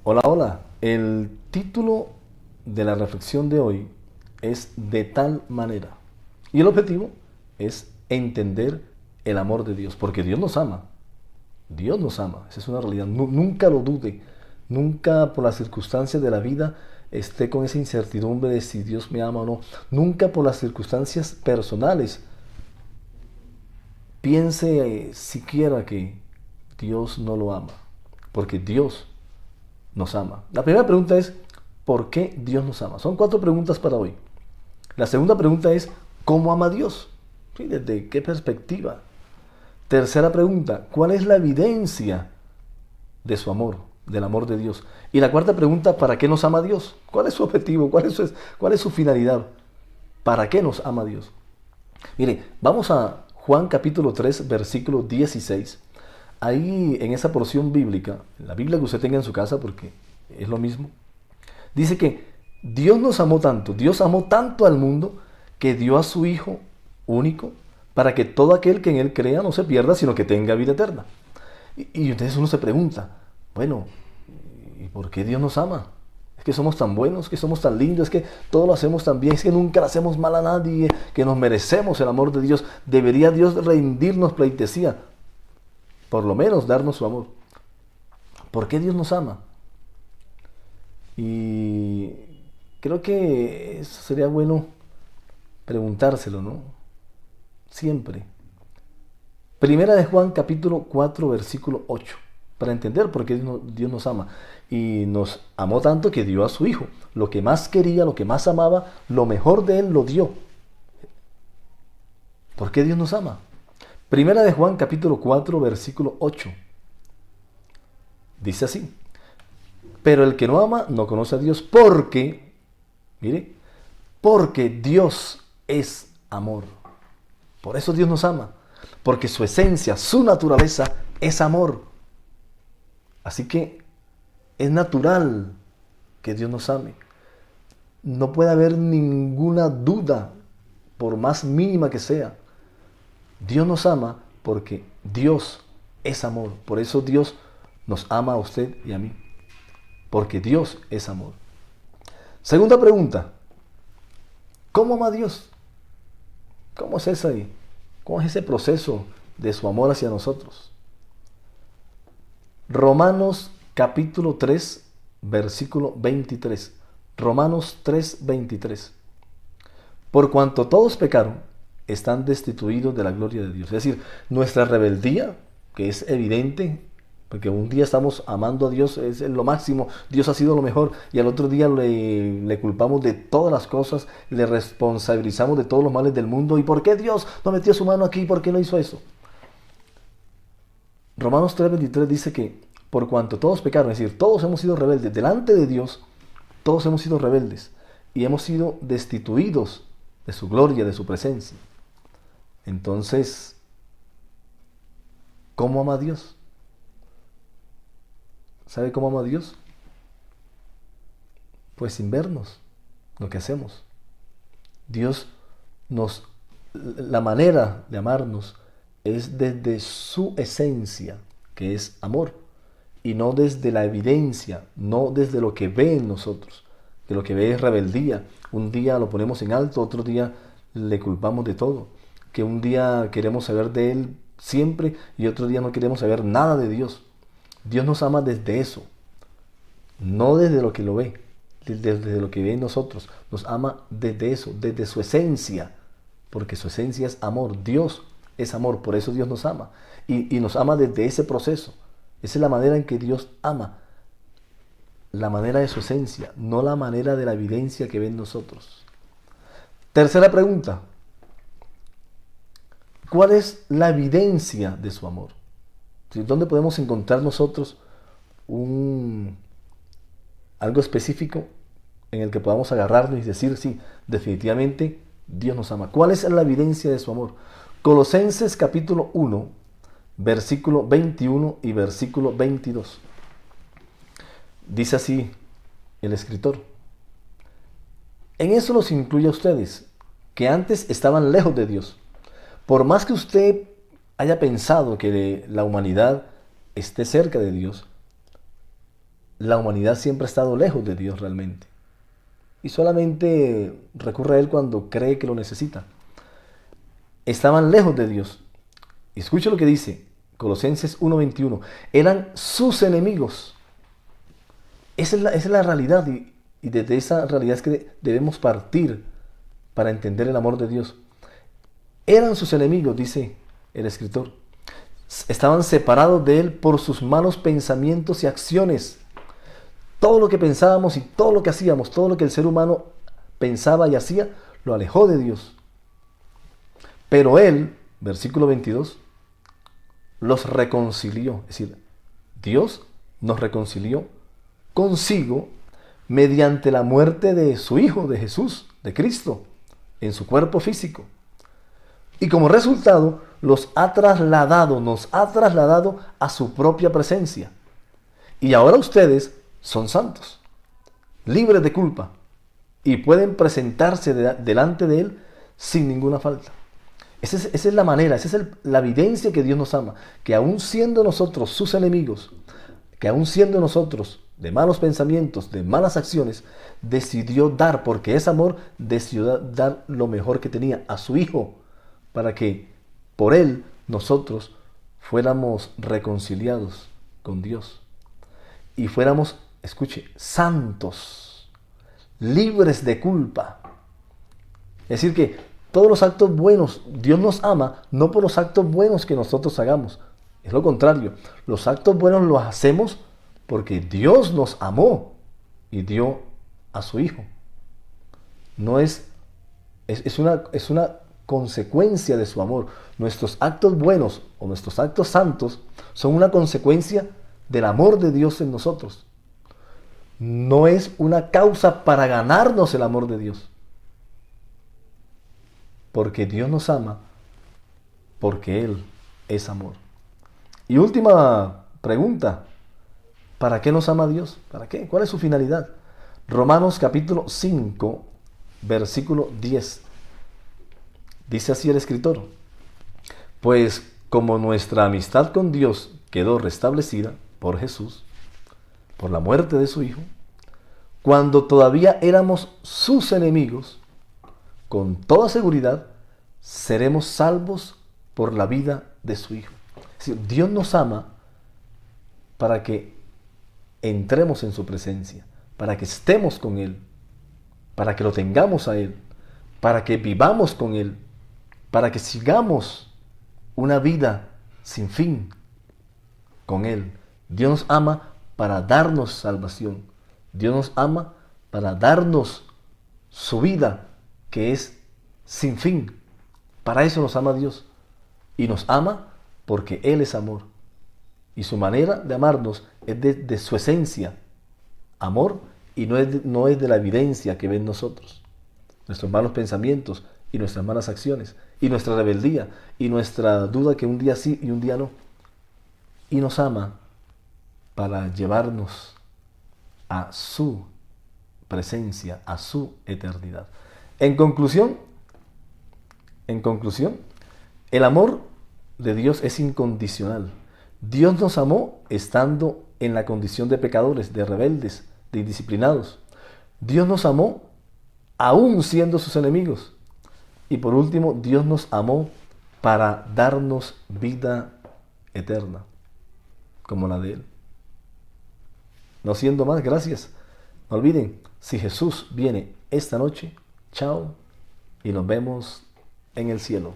Hola, hola. El título de la reflexión de hoy es De tal manera. Y el objetivo es entender el amor de Dios, porque Dios nos ama. Dios nos ama, esa es una realidad. Nunca lo dude, nunca por las circunstancias de la vida esté con esa incertidumbre de si Dios me ama o no. Nunca por las circunstancias personales piense siquiera que Dios no lo ama, porque Dios nos ama. La primera pregunta es, ¿por qué Dios nos ama? Son 4 preguntas para hoy. La segunda pregunta es, ¿cómo ama Dios? ¿Sí? ¿Desde qué perspectiva? Tercera pregunta, ¿cuál es la evidencia de su amor, del amor de Dios? Y la cuarta pregunta, ¿para qué nos ama Dios? ¿Cuál es su objetivo? ¿Cuál es su finalidad? ¿Para qué nos ama Dios? Mire, vamos a Juan capítulo 3, versículo 16. Ahí en esa porción bíblica, la Biblia que usted tenga en su casa, porque es lo mismo, dice que Dios amó tanto al mundo que dio a su Hijo único para que todo aquel que en Él crea no se pierda, sino que tenga vida eterna. Y entonces uno se pregunta, bueno, ¿y por qué Dios nos ama? Es que somos tan buenos, que somos tan lindos, es que todo lo hacemos tan bien, es que nunca le hacemos mal a nadie, que nos merecemos el amor de Dios. Debería Dios rendirnos pleitesía, por lo menos darnos su amor. ¿Por qué Dios nos ama? Y creo que eso sería bueno preguntárselo, ¿no? Siempre. Primera de Juan capítulo 4 versículo 8, para entender por qué Dios nos ama. Y nos amó tanto que dio a su Hijo. Lo que más quería, lo que más amaba, lo mejor de Él lo dio. ¿Por qué Dios nos ama? Primera de Juan capítulo 4 versículo 8. Dice así. Pero el que no ama no conoce a Dios porque, mire, porque Dios es amor. Por eso Dios nos ama. Porque su esencia, su naturaleza es amor. Así que es natural que Dios nos ame. No puede haber ninguna duda, por más mínima que sea. Dios nos ama porque Dios es amor. Por eso Dios nos ama a usted y a mí. Porque Dios es amor. Segunda pregunta. ¿Cómo ama Dios? ¿Cómo es ese, cómo es ese proceso de su amor hacia nosotros? Romanos capítulo 3, versículo 23. Romanos 3, 23. Por cuanto todos pecaron, están destituidos de la gloria de Dios. Es decir, nuestra rebeldía, que es evidente, porque un día estamos amando a Dios, es lo máximo, Dios ha sido lo mejor, y al otro día le culpamos de todas las cosas, le responsabilizamos de todos los males del mundo. ¿Y por qué Dios no metió su mano aquí? ¿Por qué no hizo eso? Romanos 3:23 dice que por cuanto todos pecaron, es decir, todos hemos sido rebeldes, delante de Dios, todos hemos sido rebeldes y hemos sido destituidos de su gloria, de su presencia. Entonces, ¿cómo ama a Dios? ¿Sabe cómo ama a Dios? Pues sin vernos, lo que hacemos. Dios nos, la manera de amarnos es desde su esencia, que es amor, y no desde la evidencia, no desde lo que ve en nosotros, que lo que ve es rebeldía. Un día lo ponemos en alto, otro día le culpamos de todo, que un día queremos saber de Él siempre y otro día no queremos saber nada de Dios. Dios nos ama desde eso, no desde lo que lo ve, desde lo que ve en nosotros. Nos ama desde eso, desde su esencia, porque su esencia es amor. Dios es amor, por eso Dios nos ama. Y nos ama desde ese proceso. Esa es la manera en que Dios ama, la manera de su esencia, no la manera de la evidencia que ve en nosotros. Tercera pregunta. ¿Cuál es la evidencia de su amor? ¿Dónde podemos encontrar nosotros algo específico en el que podamos agarrarnos y decir, sí, definitivamente Dios nos ama? ¿Cuál es la evidencia de su amor? Colosenses capítulo 1, versículo 21 y versículo 22. Dice así el escritor. En eso los incluye a ustedes, que antes estaban lejos de Dios. Por más que usted haya pensado que la humanidad esté cerca de Dios, la humanidad siempre ha estado lejos de Dios realmente. Y solamente recurre a Él cuando cree que lo necesita. Estaban lejos de Dios. Y escucha lo que dice Colosenses 1:21. Eran sus enemigos. Esa es la realidad. Y desde esa realidad es que debemos partir para entender el amor de Dios. Eran sus enemigos, dice el escritor. Estaban separados de Él por sus malos pensamientos y acciones. Todo lo que pensábamos y todo lo que hacíamos, todo lo que el ser humano pensaba y hacía, lo alejó de Dios. Pero Él, versículo 22, los reconcilió. Es decir, Dios nos reconcilió consigo mediante la muerte de su Hijo, de Jesús, de Cristo, en su cuerpo físico. Y como resultado, nos ha trasladado a su propia presencia. Y ahora ustedes son santos, libres de culpa, y pueden presentarse delante de Él sin ninguna falta. Esa es la manera, esa es la evidencia que Dios nos ama, que aún siendo nosotros sus enemigos, que aún siendo nosotros de malos pensamientos, de malas acciones, decidió dar, porque es amor, decidió dar lo mejor que tenía a su Hijo, para que por Él nosotros fuéramos reconciliados con Dios y fuéramos, escuche, santos, libres de culpa. Es decir que todos los actos buenos, Dios nos ama no por los actos buenos que nosotros hagamos, es lo contrario, los actos buenos los hacemos porque Dios nos amó y dio a su Hijo. No es una consecuencia de su amor. Nuestros actos buenos o nuestros actos santos son una consecuencia del amor de Dios en nosotros. No es una causa para ganarnos el amor de Dios. Porque Dios nos ama, porque Él es amor. Y última pregunta, ¿para qué nos ama Dios? ¿Para qué? ¿Cuál es su finalidad? Romanos capítulo 5, versículo 10. Dice así el escritor: pues como nuestra amistad con Dios quedó restablecida por Jesús, por la muerte de su Hijo, cuando todavía éramos sus enemigos, con toda seguridad seremos salvos por la vida de su Hijo. Es decir, Dios nos ama para que entremos en su presencia, para que estemos con Él, para que lo tengamos a Él, para que vivamos con Él, para que sigamos una vida sin fin con Él. Dios nos ama para darnos salvación. Dios nos ama para darnos su vida, que es sin fin. Para eso nos ama Dios. Y nos ama porque Él es amor. Y su manera de amarnos es de su esencia, amor, y no es de la evidencia que ven nosotros. Nuestros malos pensamientos y nuestras malas acciones, y nuestra rebeldía, y nuestra duda que un día sí y un día no. Y nos ama para llevarnos a su presencia, a su eternidad. En conclusión, el amor de Dios es incondicional. Dios nos amó estando en la condición de pecadores, de rebeldes, de indisciplinados. Dios nos amó aún siendo sus enemigos. Y por último, Dios nos amó para darnos vida eterna, como la de Él. No siendo más, gracias. No olviden, si Jesús viene esta noche, chao, y nos vemos en el cielo.